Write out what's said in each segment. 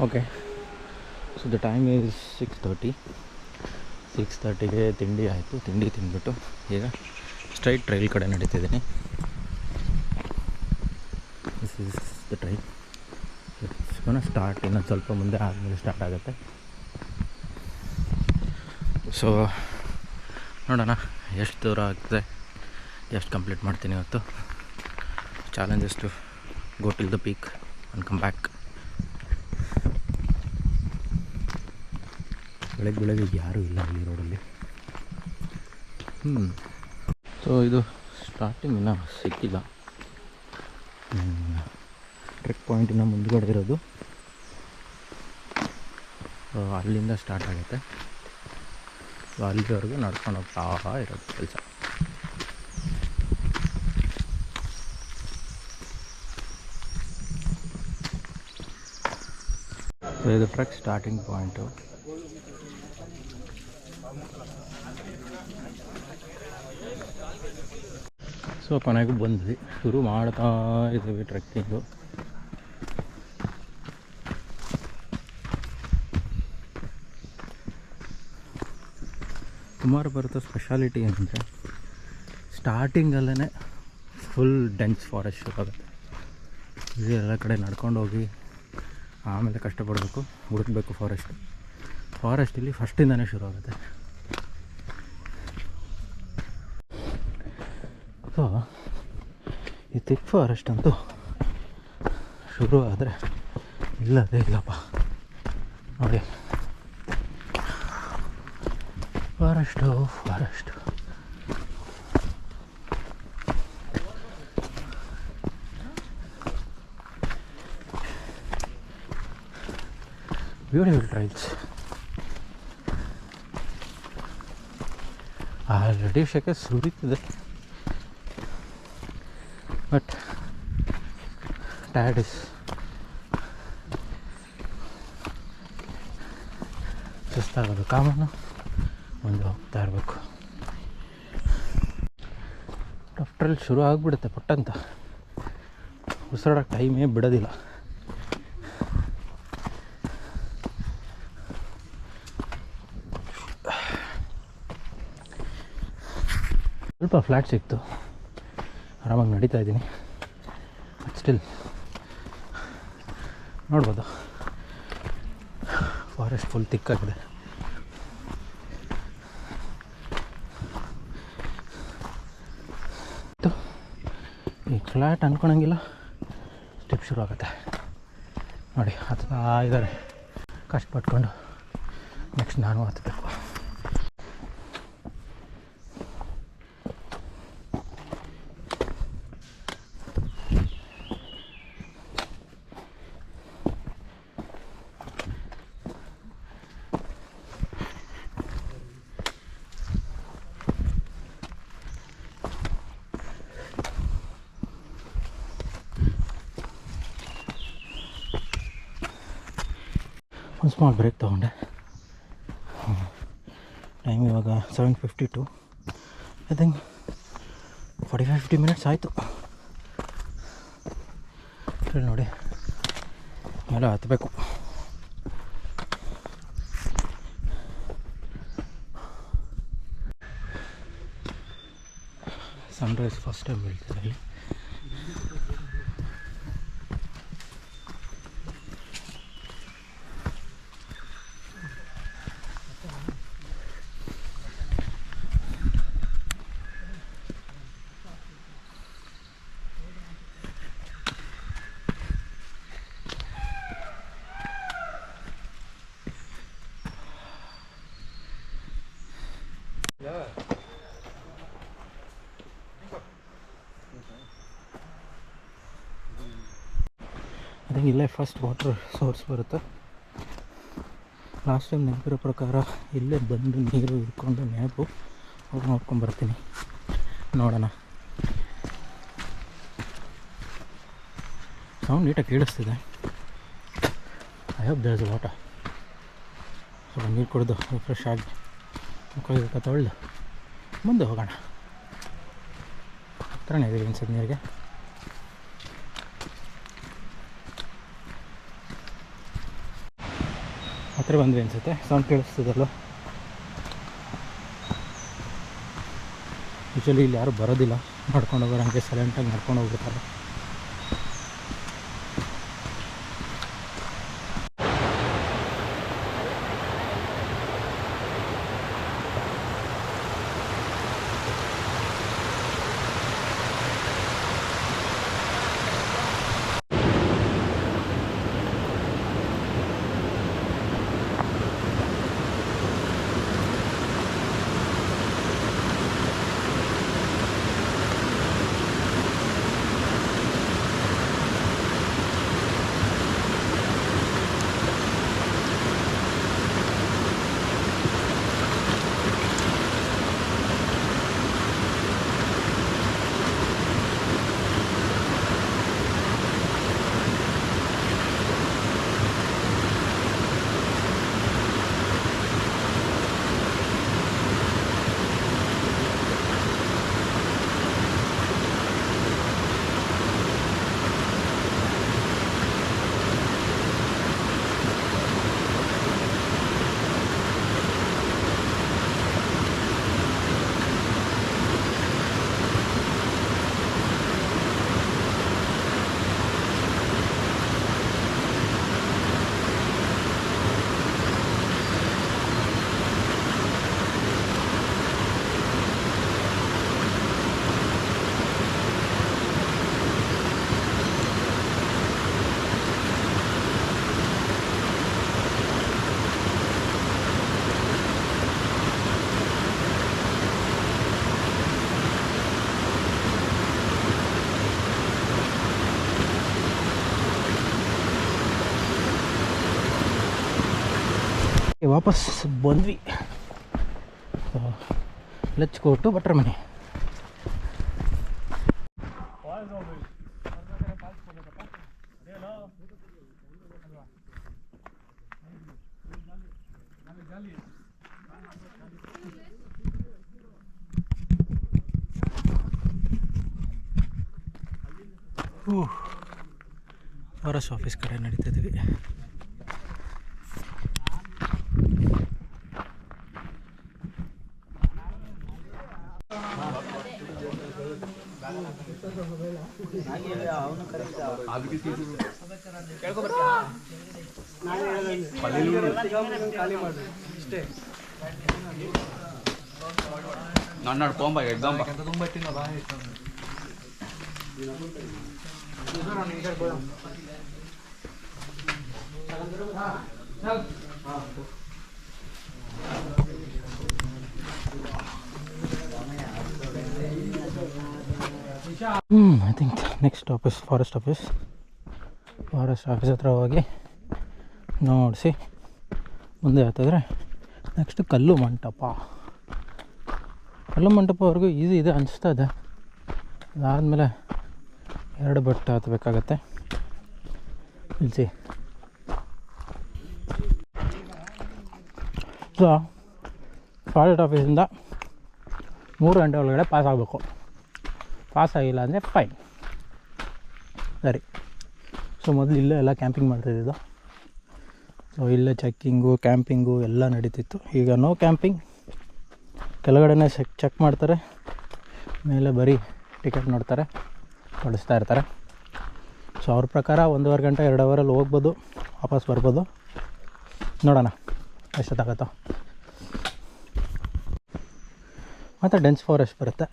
Okay, so the time is 6:30. 6:30ಗೆ ತಿಂಡಿ ಆಯಿತು. ತಿಂಡಿ ತಿಂದ್ಬಿಟ್ಟು ಈಗ ಸ್ಟ್ರೈಟ್ ಟ್ರೈಲ್ ಕಡೆ ನಡೀತಿದ್ದೀನಿ. This is the trail. It's start ಇನ್ನೊಂದು ಸ್ವಲ್ಪ ಮುಂದೆ ಆದಮೇಲೆ ಸ್ಟಾರ್ಟ್ ಆಗುತ್ತೆ. ಸೊ ನೋಡೋಣ ಎಷ್ಟು ದೂರ ಆಗ್ತದೆ, ಎಷ್ಟು ಕಂಪ್ಲೀಟ್ ಮಾಡ್ತೀನಿ ಇವತ್ತು. Challenges to go till the peak and come back. ಬೆಳಗ್ಗೆ ಯಾರೂ ಇಲ್ಲ ಈ ರೋಡಲ್ಲಿ. ಸೊ ಇದು ಸ್ಟಾರ್ಟಿಂಗ್ ಇನ್ನೂ ಸಿಕ್ಕಿಲ್ಲ. ಟ್ರೆಕ್ ಪಾಯಿಂಟಿನ ಮುಂದುಗಡೆ ಇರೋದು, ಅಲ್ಲಿಂದ ಸ್ಟಾರ್ಟ್ ಆಗುತ್ತೆ. ಸೊ ಅಲ್ಲಿವರೆಗೂ ನಡ್ಕೊಂಡು ಹೋಗ್ತಾ ಇರೋದು ಕೆಲಸ. ಸೊ ಇದು ಟ್ರೆಕ್ ಸ್ಟಾರ್ಟಿಂಗ್ ಪಾಯಿಂಟು. ಸೊ ಕೊನೆಗೂ ಬಂದ್ವಿ. ಶುರು ಮಾಡ್ತಾ ಇದ್ದೀವಿ ಟ್ರೆಕ್ಕಿಂಗು. ಕುಮಾರ ಪರ್ವತ ಸ್ಪೆಷಾಲಿಟಿ ಏನಂದರೆ ಸ್ಟಾರ್ಟಿಂಗಲ್ಲೇ ಫುಲ್ ಡೆನ್ಸ್ ಫಾರೆಸ್ಟ್ ಶುರು ಆಗುತ್ತೆ. ಎಲ್ಲ ಕಡೆ ನಡ್ಕೊಂಡು ಹೋಗಿ ಆಮೇಲೆ ಕಷ್ಟಪಡಬೇಕು, ಹುಡುಕಬೇಕು ಫಾರೆಸ್ಟಲ್ಲಿ ಫಸ್ಟಿಂದನೇ ಶುರು ಆಗುತ್ತೆ. ಸೊ ಈ ಥಿಕ್ ಫಾರೆಸ್ಟ್ ಅಂತೂ ಶುರು ಆದರೆ ಇಲ್ಲದೇ ಇಲ್ಲಪ್ಪ. ನೋಡಿ, ಫಾರೆಸ್ಟು ಬ್ಯೂಟಿಫುಲ್ ಟ್ರೈಲ್ಸ್. ಆಲ್ರೆಡಿ ಶೆಕೆ ಸುರಿತಿದೆ, ಬಟ್ ಟಯರ್ಡ್ ಇಸ್ ಸುಸ್ತಾಗೋದು ಕಾಮನ್ನು. ಮುಂದೆ ಹೋಗ್ತಾ ಇರಬೇಕು. ಡಾಕ್ಟ್ರಲ್ಲಿ ಶುರು ಆಗಿಬಿಡುತ್ತೆ ಪಟ್ಟಂತ. ಉಸಿರಾಡೋಕ್ಕೆ ಟೈಮೇ ಬಿಡೋದಿಲ್ಲ. ಸ್ವಲ್ಪ ಫ್ಲ್ಯಾಟ್ ಸಿಕ್ತು, ಆರಾಮಾಗಿ ನಡೀತಾ ಇದ್ದೀನಿ. ಬಟ್ ಸ್ಟಿಲ್ ನೋಡ್ಬೋದು ಫಾರೆಸ್ಟ್ ಫುಲ್ ತಿಕ್ಕಾಗಿದೆ. ಈ ಫ್ಲ್ಯಾಟ್ ಅಂದ್ಕೊಳಂಗಿಲ್ಲ, ಸ್ಟೆಪ್ ಶುರು ಆಗುತ್ತೆ ನೋಡಿ. ಹತ್ತಾ ಇದ್ದಾರೆ ಕಷ್ಟಪಟ್ಕೊಂಡು. ನೆಕ್ಸ್ಟ್ ನಾನು ಹತ್ತಬೇಕು. ಒಂದು ಸ್ಮಾಲ್ ಬ್ರೇಕ್ ತೊಗೊಂಡೆ. ಟೈಮ್ ಇವಾಗ 7:52. ಐ ಥಿಂಕ್ 45-50 ಮಿನಿಟ್ಸ್ ಆಯಿತು. ನೋಡಿ ಮೇಲೆ ಹತ್ತಬೇಕು. ಸನ್ರೈಸ್ ಫಸ್ಟ್ ಟೈಮ್ ಬೀಳ್ತಿದೆ ಇಲ್ಲಿ. ಅದೇ ಇಲ್ಲೇ ಫಸ್ಟ್ ವಾಟರ್ ಸೋರ್ಸ್ ಬರುತ್ತೆ. ಲಾಸ್ಟ್ ಟೈಮ್ ನೆನಪಿರೋ ಪ್ರಕಾರ ಇಲ್ಲೇ ಬಂದು ನೀರು ಹಿಡ್ಕೊಂಡು ನೇಪು ಹೋಗಿ ನೋಡ್ಕೊಂಬರ್ತೀನಿ. ನೋಡೋಣ. ಸೌಂಡ್ ನೀಟಾಗಿ ಕೇಳಿಸ್ತಿದೆ. I hope there is water. ಸ್ವಲ್ಪ ನೀರು ಕುಡಿದು ಫ್ರೆಶ್ ಆಗಿ ಮುಖ ತೊಳೆದು ಮುಂದೆ ಹೋಗೋಣ. ಹತ್ರನೇ ಇದೀವಿ ಅನ್ಸೋದು ನೀರಿಗೆ. ಹತ್ರ ಬಂದ್ವಿ ಅನಿಸುತ್ತೆ. ಸೌಂಡ್ ಕೇಳಿಸ್ತದಲ್ಲ. ಯೂಶ್ವಲಿ ಇಲ್ಲಿ ಯಾರು ಬರೋದಿಲ್ಲ, ನಡ್ಕೊಂಡು ಹೋಗೋರು ಹಂಗೆ ಸೈಲೆಂಟಾಗಿ ನಡ್ಕೊಂಡು ಹೋಗ್ಬಿಡ್ತಾರೆ. ವಾಪಸ್ ಬಂದ್ವಿ. ಲೆಟ್ಸ್ ಗೋ ಟು ಭಟ್ರ ಮನೆ. ಫಾರೆಸ್ಟ್ ಆಫೀಸ್ ಕಡೆ ನಡೀತಿದ್ದೀವಿ. ನನ್ನ ತೊಂಬ exam I think next office forest office ಹತ್ರ ಹೋಗಿ ನೋಡಿಸಿ ಮುಂದೆ ಆಗ್ತಾಯಿದ್ರೆ ನೆಕ್ಸ್ಟ್ ಕಲ್ಲು ಮಂಟಪವರೆಗೂ ಈಸಿ ಇದೆ ಅನಿಸ್ತಾ ಇದೆ. ಅದಾದಮೇಲೆ 2 ಬೆಟ್ಟ ಹತ್ತಬೇಕಾಗತ್ತೆ. ಇಲ್ಸಿ ಸೊ ಫಾರೆಸ್ಟ್ ಆಫೀಸಿಂದ 3 ಗಂಟೆ ಒಳಗಡೆ ಪಾಸ್ ಆಗಬೇಕು. ಪಾಸ್ ಆಗಿಲ್ಲ ಅಂದರೆ ಫೈನ್. ಸರಿ, ಸೊ ಮೊದಲು ಇಲ್ಲೇ ಎಲ್ಲ ಕ್ಯಾಂಪಿಂಗ್ ಮಾಡ್ತಾಯಿದ್ದು. ಸೊ ಇಲ್ಲೇ ಚೆಕ್ಕಿಂಗು ಕ್ಯಾಂಪಿಂಗು ಎಲ್ಲ ನಡೀತಿತ್ತು. ಈಗ ನೋ ಕ್ಯಾಂಪಿಂಗ್, ಕೆಳಗಡೆನೇ ಚೆಕ್ ಮಾಡ್ತಾರೆ, ಮೇಲೆ ಬರೀ ಟಿಕೆಟ್ ನೋಡ್ತಾರೆ, ಕೊಡಿಸ್ತಾ ಇರ್ತಾರೆ. ಸೊ ಅವ್ರ ಪ್ರಕಾರ 1.5 ಗಂಟೆ 2 ಅವರಲ್ಲಿ ಹೋಗ್ಬೋದು, ವಾಪಸ್ ಬರ್ಬೋದು. ನೋಡೋಣ ಎಷ್ಟೊತ್ತಾಗತ್ತೋ. ಮತ್ತು ಡೆನ್ಸ್ ಫಾರೆಸ್ಟ್ ಬರುತ್ತೆ.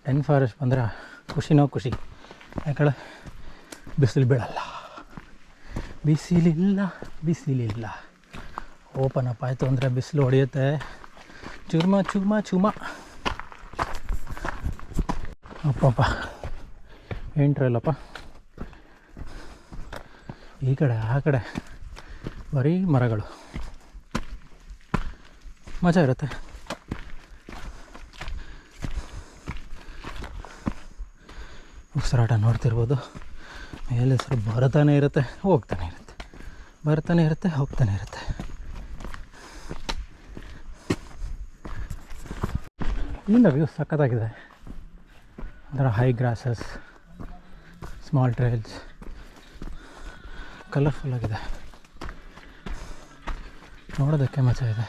ಡೆನ್ಸ್ ಫಾರೆಸ್ಟ್ ಬಂದರೆ ಖುಷಿ. ಯಾಕಂದರೆ ಬಿಸಿಲು ಬೀಳಲ್ಲ, ಬಿಸಿಲಿಲ್ಲ. ಓಪನ್ ಅಪ್ ಆಯಿತು ಅಂದರೆ ಬಿಸಿಲು ಹೊಡೆಯುತ್ತೆ, ಚುರ್ಮ. ಅಪ್ಪಪ್ಪ ಏನ್ಟ್ರಲ್ಲಪ್ಪ, ಈ ಕಡೆ ಆ ಕಡೆ ಬರೀ ಮರಗಳು, ಮಜಾ ಇರುತ್ತೆ. ಉಸಿರಾಟ ನೋಡ್ತಿರ್ಬೋದು. ಮೇಲೆ ಹೆಸರು ಬರ್ತಾನೆ ಇರುತ್ತೆ, ಹೋಗ್ತಾನೆ ಇರುತ್ತೆ. ಇಲ್ಲಿಂದ ವ್ಯೂ ಸಖತ್ತಾಗಿದೆ. ಅಂದರೆ high grasses, small trails, colourful ಆಗಿದೆ. ನೋಡೋದಕ್ಕೆ ಮಜಾ ಇದೆ.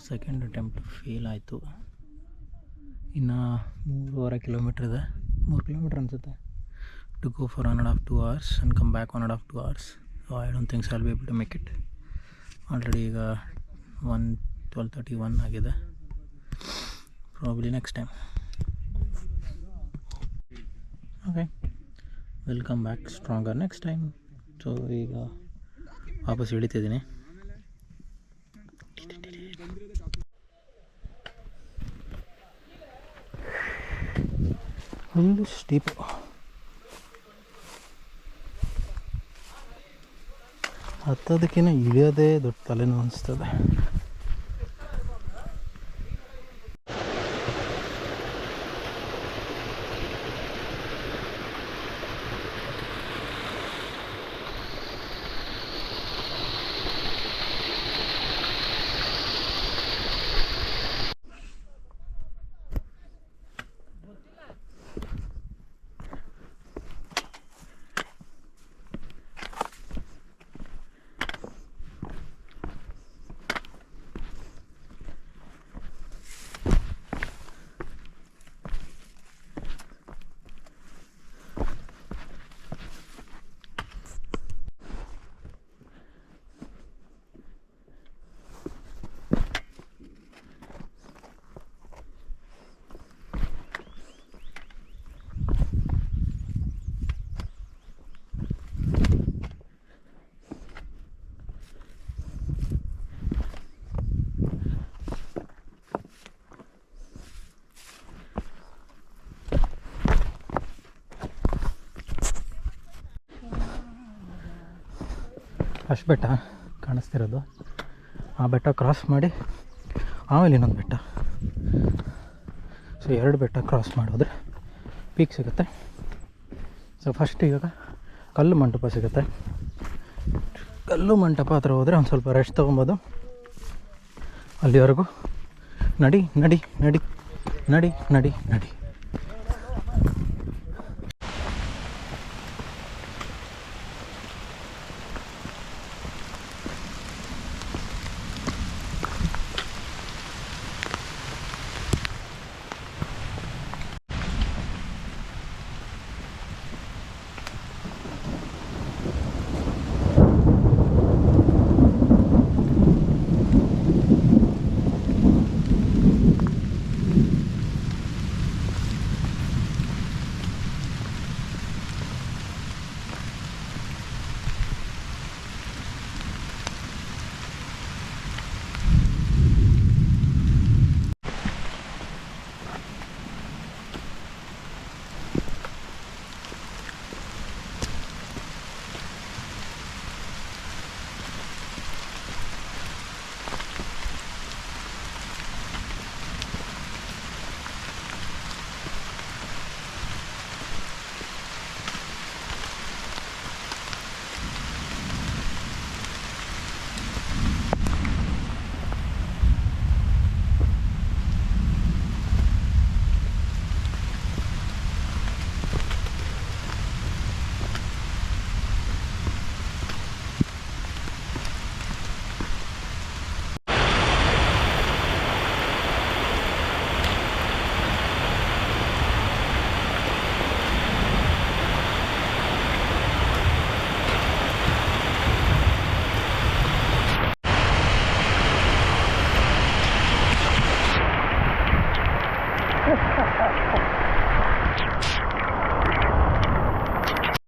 ಸೆಕೆಂಡ್ ಅಟೆಂಪ್ಟ್ ಫೇಲ್ ಆಯಿತು. ಇನ್ನು 3.5 ಕಿಲೋಮೀಟ್ರ್ ಇದೆ, 3 ಕಿಲೋಮೀಟ್ರ್ ಅನಿಸುತ್ತೆ to go for 1.5 2 hours and come back 1.5 2 hours. So I don't think so I'll be able to make it. Already ಈಗ 12:31 ಆಗಿದೆ. Probably next time. Okay, will come back stronger next time. So ಈಗ ವಾಪಸ್ ಇಳಿತಿದ್ದೀನಿ. Full ಸ್ಟೀಪು. ಹತ್ತೋದಕ್ಕಿಂತ ಇಳಿಯೋದೇ ದೊಡ್ಡ ತಲೆನೋವು ಅನಿಸ್ತದೆ. First ಬೆಟ್ಟ ಕಾಣಿಸ್ತಿರೋದು, ಆ ಬೆಟ್ಟ ಕ್ರಾಸ್ ಮಾಡಿ ಆಮೇಲೆ ಇನ್ನೊಂದು ಬೆಟ್ಟ. ಸೊ 2 ಬೆಟ್ಟ ಕ್ರಾಸ್ ಮಾಡೋದ್ರೆ ಪೀಕ್ ಸಿಗುತ್ತೆ. ಸೊ ಫಸ್ಟ್ ಇವಾಗ ಕಲ್ಲು ಮಂಟಪ ಸಿಗುತ್ತೆ. ಕಲ್ಲು ಮಂಟಪ ಹತ್ರ ಹೋದರೆ ಒಂದು ಸ್ವಲ್ಪ ರೆಸ್ಟ್ ತೊಗೊಬೋದು. ಅಲ್ಲಿವರೆಗೂ ನಡಿ ನಡಿ ನಡಿ ನಡಿ ನಡಿ ನಡಿ